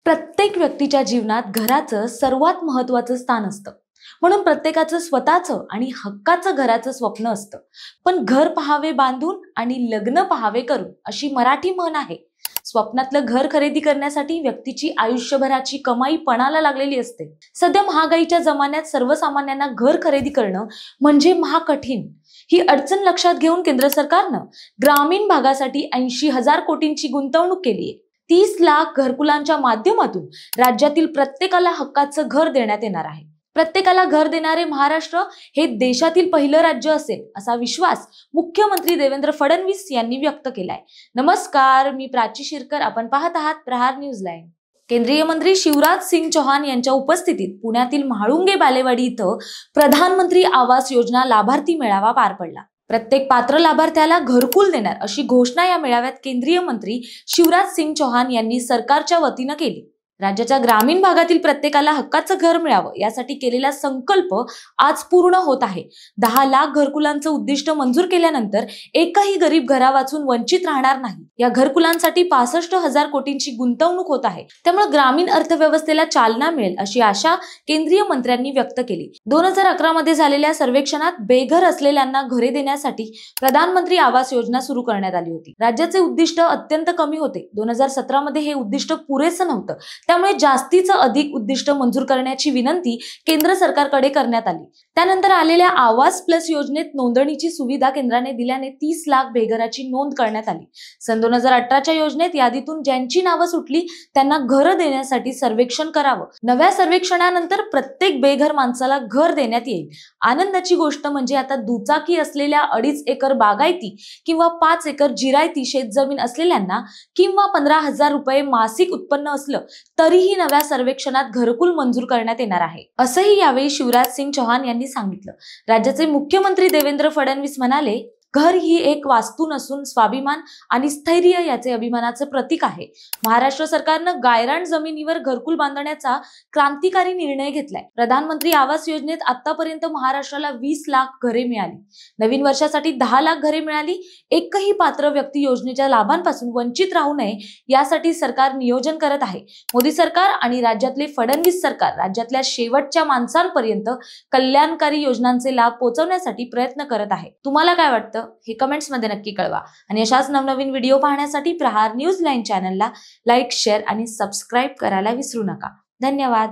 प्रत्येक व्यक्तीच्या जीवनात घराचं सर्वात महत्त्वाचं स्थान असतं. म्हणून प्रत्येकाचं स्वतःचं आणि हक्काचं घराचं स्वप्न असतं. पण घर पहावे बांधून आणि लग्न पहावे करून अशी मराठी म्हण आहे. स्वप्नातलं घर खरेदी करण्यासाठी व्यक्तीची आयुष्यभराची कमाई पणाला लागलेली असते. सध्या महागाईच्या जमान्यात सर्वसामान्यांना घर खरेदी करणं म्हणजे महाकठीण. ही अडचण लक्षात घेऊन केंद्र सरकारनं ग्रामीण भागासाठी 80,000 कोटींची गुंतवणूक केली आहे. 30 लाख घरकुलांच्या माध्यमातून राज्यातील प्रत्येकाला हक्काचं घर देण्यात येणार आहे. प्रत्येकाला घर देणारे महाराष्ट्र हे देशातील पहिलं राज्य असेल असा विश्वास मुख्यमंत्री देवेंद्र फडणवीस यांनी व्यक्त केलाय. नमस्कार, मी प्राची शिरकर. आपण पाहत आहात प्रहार न्यूज लाईव्ह. केंद्रीय मंत्री शिवराज सिंग चौहान यांच्या उपस्थितीत पुण्यातील म्हाळुंगे बालेवाडी इथं प्रधानमंत्री आवास योजना लाभार्थी मेळावा पार पडला. प्रत्येक पात्र लाभार्थ्याला घरकुल देणार अशी घोषणा या मेळाव्यात केंद्रीय मंत्री शिवराज सिंग चौहान यांनी सरकारच्या वतीनं केली. राज्याच्या ग्रामीण भागातील प्रत्येकाला हक्काचं घर मिळावं यासाठी केलेला संकल्प आज पूर्ण होत आहे. 10 लाख घरकुलांचं उद्दिष्ट मंजूर केल्यानंतर एकही गरीब घरावाचून वंचित राहणार नाही. या घरकुलांसाठी 65,000 कोटींची गुंतवणूक होत आहे. त्यामुळे ग्रामीण अर्थव्यवस्थेला चालना मिळेल अशी आशा केंद्रीय मंत्र्यांनी व्यक्त केली. 2011 मध्ये झालेल्या सर्वेक्षणात बेघर असलेल्यांना घरे देण्यासाठी प्रधानमंत्री आवास योजना सुरू करण्यात आली होती. राज्याचे उद्दिष्ट अत्यंत कमी होते. 2017 मध्ये हे उद्दिष्ट पुरेसं नव्हतं. त्यामुळे जास्तीचं अधिक उद्दिष्ट मंजूर करण्याची विनंती केंद्र सरकारकडे करण्यात आली. त्यानंतर आलेल्या आवास प्लस योजनेत नोंदणीची सुविधा केंद्राने दिल्याने 30 लाख बेघराची नोंद करण्यात आली. सन 2018च्या योजनेत यादीतून ज्यांची नावं सुटली त्यांना घरं देण्यासाठी सर्वेक्षण करावं. नव्या सर्वेक्षणानंतर प्रत्येक बेघर माणसाला घर देण्यात येईल. आनंदाची गोष्ट म्हणजे आता दुचाकी असलेल्या 2.5 एकर बागायती किंवा 5 एकर जिरायती शेतजमीन असलेल्यांना किंवा 15,000 रुपये मासिक उत्पन्न असलं तरीही नव्या सर्वेक्षणात घरकुल मंजूर करण्यात येणार आहे, असंही यावेळी शिवराज सिंग चौहान यांनी सांगितलं. राज्याचे मुख्यमंत्री देवेंद्र फडणवीस म्हणाले, घर ही एक वास्तू नसून स्वाभिमान आणि स्थैर्य याचे अभिमानाचे प्रतीक आहे. महाराष्ट्र सरकारनं गायरान जमिनीवर घरकुल बांधण्याचा क्रांतिकारी निर्णय घेतलाय. प्रधानमंत्री आवास योजनेत आतापर्यंत महाराष्ट्राला 20 लाख घरे मिळाली. नवीन वर्षासाठी 10 लाख घरे मिळाली. एकही पात्र व्यक्ती योजनेच्या लाभांपासून वंचित राहू नये यासाठी सरकार नियोजन करत आहे. मोदी सरकार आणि राज्यातले फडणवीस सरकार राज्यातल्या शेवटच्या माणसांपर्यंत कल्याणकारी योजनांचे लाभ पोहोचवण्यासाठी प्रयत्न करत आहे. तुम्हाला काय वाटतं हे कमेंट्स मध्ये नक्की कळवा. आणि अशाच नवनवीन व्हिडिओ पाहण्यासाठी प्रहार न्यूज लाईव्ह चॅनलला लाईक, शेअर आणि सबस्क्राईब करायला विसरू नका. धन्यवाद.